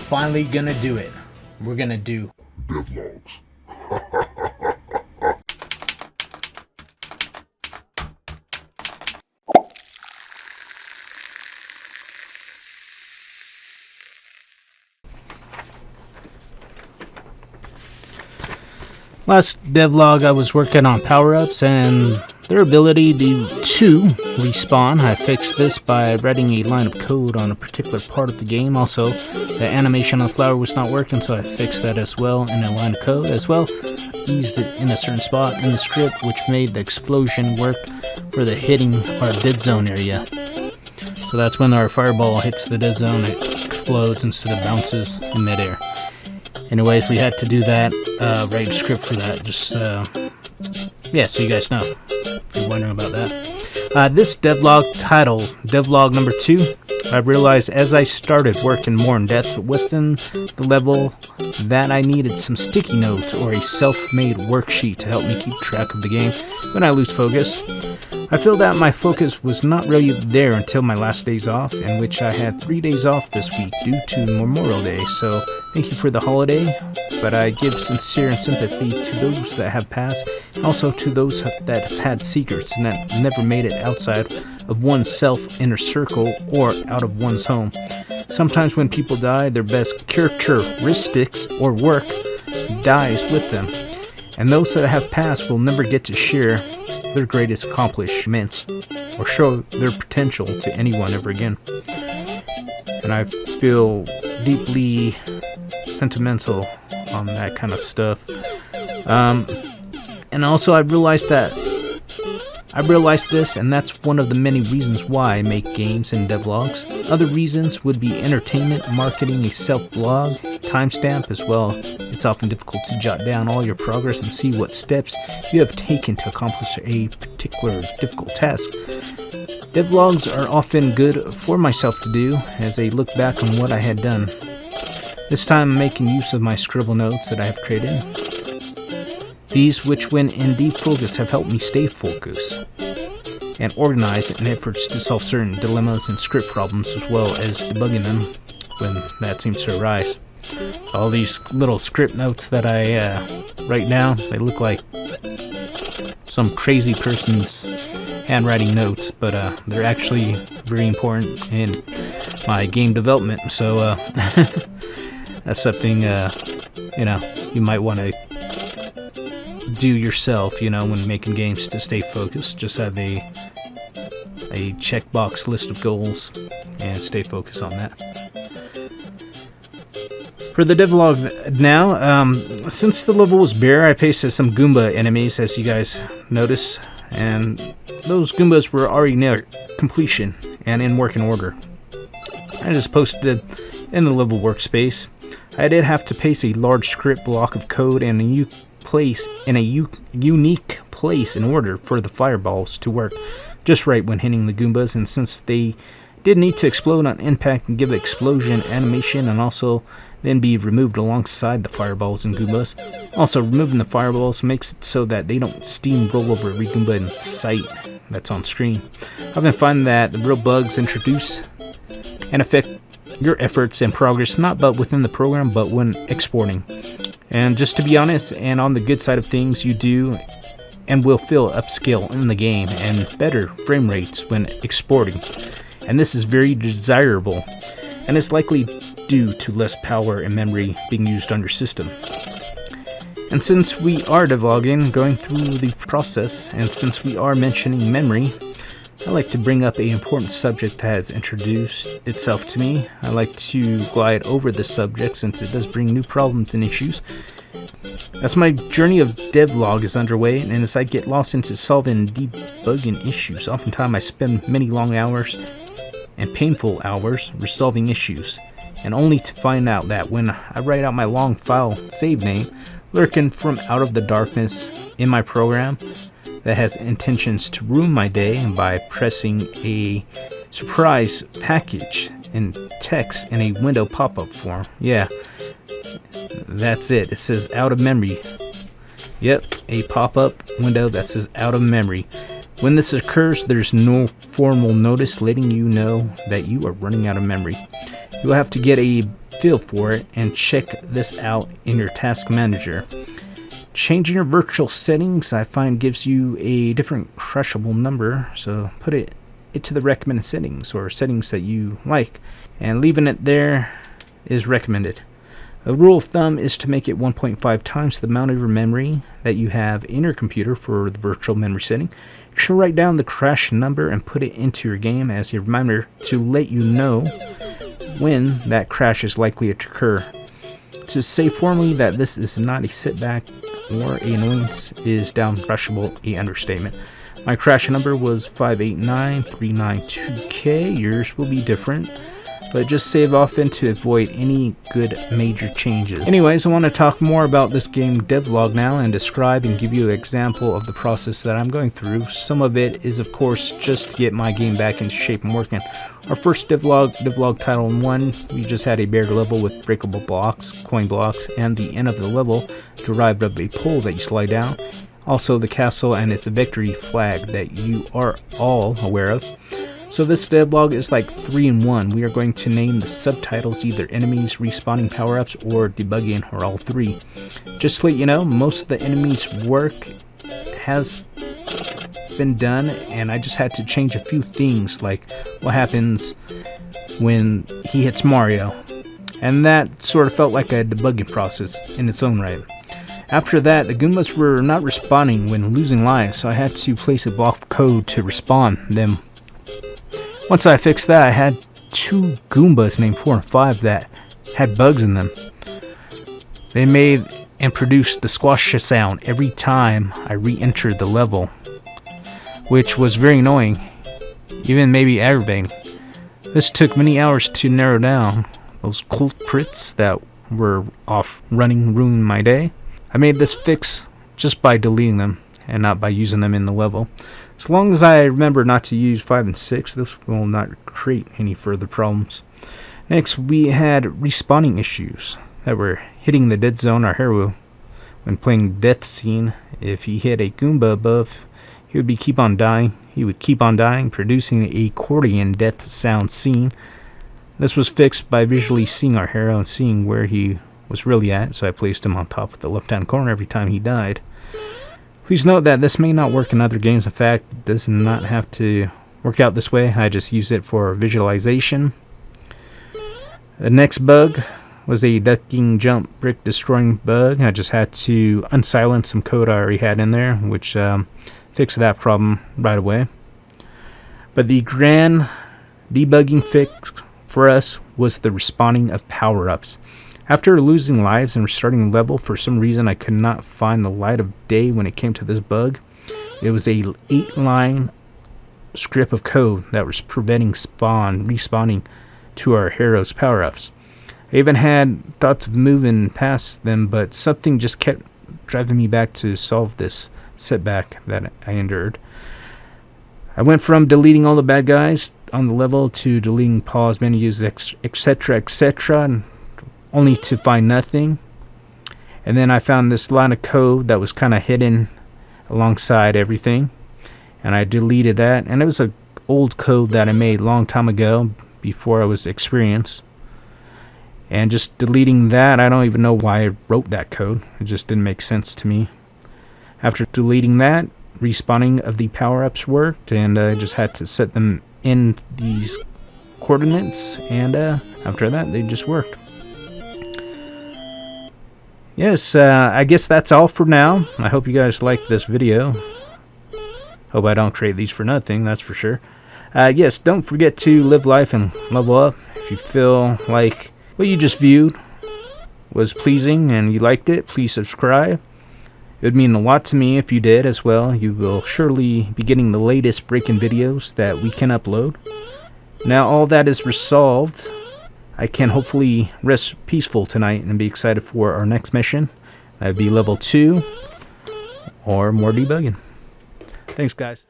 finally gonna do it. We're gonna do Devlogs. Last devlog I was working on power-ups and their ability to respawn. I fixed this by writing a line of code on a particular part of the game. Also, the animation on the flower was not working, so I fixed that as well in a line of code as well. Eased it in a certain spot in the script, which made the explosion work for the hitting our dead zone area. So that's when our fireball hits the dead zone, it explodes instead of bounces in midair. Anyways, we had to do that, write a script for that, just, yeah, so you guys know, if you're wondering about that. This devlog title, devlog number 2, I realized as I started working more in depth within the level that I needed some sticky notes or a self-made worksheet to help me keep track of the game when I lose focus. I feel that my focus was not really there until my last days off, in which I had 3 days off this week due to Memorial Day, so thank you for the holiday, but I give sincere and sympathy to those that have passed, and also to those that have had secrets and that never made it outside of oneself inner circle or out of one's home. Sometimes when people die, their best characteristics or work dies with them, and those that have passed will never get to share their greatest accomplishments or show their potential to anyone ever again. And I feel deeply sentimental on that kind of stuff. And also I realized this, and that's one of the many reasons why I make games and devlogs. Other reasons would be entertainment, marketing, a self-blog, timestamp as well. It's often difficult to jot down all your progress and see what steps you have taken to accomplish a particular difficult task. Devlogs are often good for myself to do as I look back on what I had done. This time I'm making use of my scribble notes that I have created. These, which when in deep focus, have helped me stay focused and organized in efforts to solve certain dilemmas and script problems, as well as debugging them when that seems to arise. All these little script notes that I write now, they look like some crazy person's handwriting notes, but they're actually very important in my game development. So that's something you might want to do yourself, when making games to stay focused. Just have a checkbox list of goals and stay focused on that. For the devlog now, since the level was bare, I pasted some Goomba enemies, as you guys notice, and those Goombas were already near completion and in working order. I just posted it in the level workspace. I did have to paste a large script block of code in a unique place in order for the fireballs to work just right when hitting the Goombas, and since they did need to explode on impact and give explosion animation and also then be removed alongside the fireballs and Goombas. Also, removing the fireballs makes it so that they don't steamroll over every Goomba in sight that's on screen. I've been finding that the real bugs introduce and affect your efforts and progress not but within the program but when exporting. And just to be honest, and on the good side of things, you do and will feel upscale in the game and better frame rates when exporting. And this is very desirable, and it's likely due to less power and memory being used on your system. And since we are devlogging, going through the process, and since we are mentioning memory, I like to bring up an important subject that has introduced itself to me. I like to glide over this subject since it does bring new problems and issues. As my journey of devlog is underway, and as I get lost into solving and debugging issues, oftentimes I spend many long hours and painful hours resolving issues, and only to find out that when I write out my long file save name, lurking from out of the darkness in my program that has intentions to ruin my day by pressing a surprise package in text in a window pop-up form. Yeah, that's it. It says out of memory. Yep, a pop-up window that says out of memory. When this occurs, there's no formal notice letting you know that you are running out of memory. You will have to get a feel for it and check this out in your task manager. Changing your virtual settings, I find, gives you a different crushable number, so put it to the recommended settings or settings that you like, and leaving it there is recommended. A rule of thumb is to make it 1.5 times the amount of your memory that you have in your computer for the virtual memory setting. You should write down the crash number and put it into your game as a reminder to let you know when that crash is likely to occur. To say formally that this is not a setback or an annoyance is downrushable a understatement. My crash number was 589392K. Yours will be different, but just save often to avoid any good major changes. Anyways, I want to talk more about this game Devlog now and describe and give you an example of the process that I'm going through. Some of it is, of course, just to get my game back into shape and working. Our first Devlog Title 1, we just had a bare level with breakable blocks, coin blocks, and the end of the level derived of a pole that you slide down. Also the castle and its victory flag that you are all aware of. So this devlog is like 3-in-1. We are going to name the subtitles either enemies, respawning power-ups, or debugging, or all three. Just to let you know, most of the enemies' work has been done, and I just had to change a few things, like what happens when he hits Mario. And that sort of felt like a debugging process in its own right. After that, the Goombas were not respawning when losing lives, so I had to place a block of code to respawn them. Once I fixed that, I had 2 Goombas named 4 and 5 that had bugs in them. They made and produced the squash sound every time I re-entered the level, which was very annoying, even maybe aggravating. This took many hours to narrow down. Those culprits that were off running ruined my day. I made this fix just by deleting them and not by using them in the level. As long as I remember not to use 5 and 6, this will not create any further problems. Next, we had respawning issues that were hitting the dead zone. Our hero, when playing Death Scene, if he hit a Goomba above, he would keep on dying. He would keep on dying, producing a accordion death sound scene. This was fixed by visually seeing our hero and seeing where he was really at, so I placed him on top of the left-hand corner every time he died. Please note that this may not work in other games. In fact, it does not have to work out this way. I just use it for visualization. The next bug was a ducking jump brick destroying bug. I just had to unsilence some code I already had in there, which fixed that problem right away. But the grand debugging fix for us was the respawning of power-ups. After losing lives and restarting the level, for some reason I could not find the light of day when it came to this bug. It was a 8-line script of code that was preventing respawning to our hero's power-ups. I even had thoughts of moving past them, but something just kept driving me back to solve this setback that I endured. I went from deleting all the bad guys on the level to deleting pause menus, etc., etc., only to find nothing. And then I found this line of code that was kind of hidden alongside everything, and I deleted that. And it was an old code that I made a long time ago before I was experienced. And just deleting that, I don't even know why I wrote that code. It just didn't make sense to me. After deleting that, respawning of the power-ups worked, and I just had to set them in these coordinates, and after that they just worked. Yes, I guess that's all for now. I hope you guys liked this video. Hope I don't create these for nothing, that's for sure. Yes, don't forget to live life and level up. If you feel like what you just viewed was pleasing and you liked it, please subscribe. It would mean a lot to me if you did as well. You will surely be getting the latest breaking videos that we can upload. Now all that is resolved, I can hopefully rest peaceful tonight and be excited for our next mission. That would be level 2 or more debugging. Thanks, guys.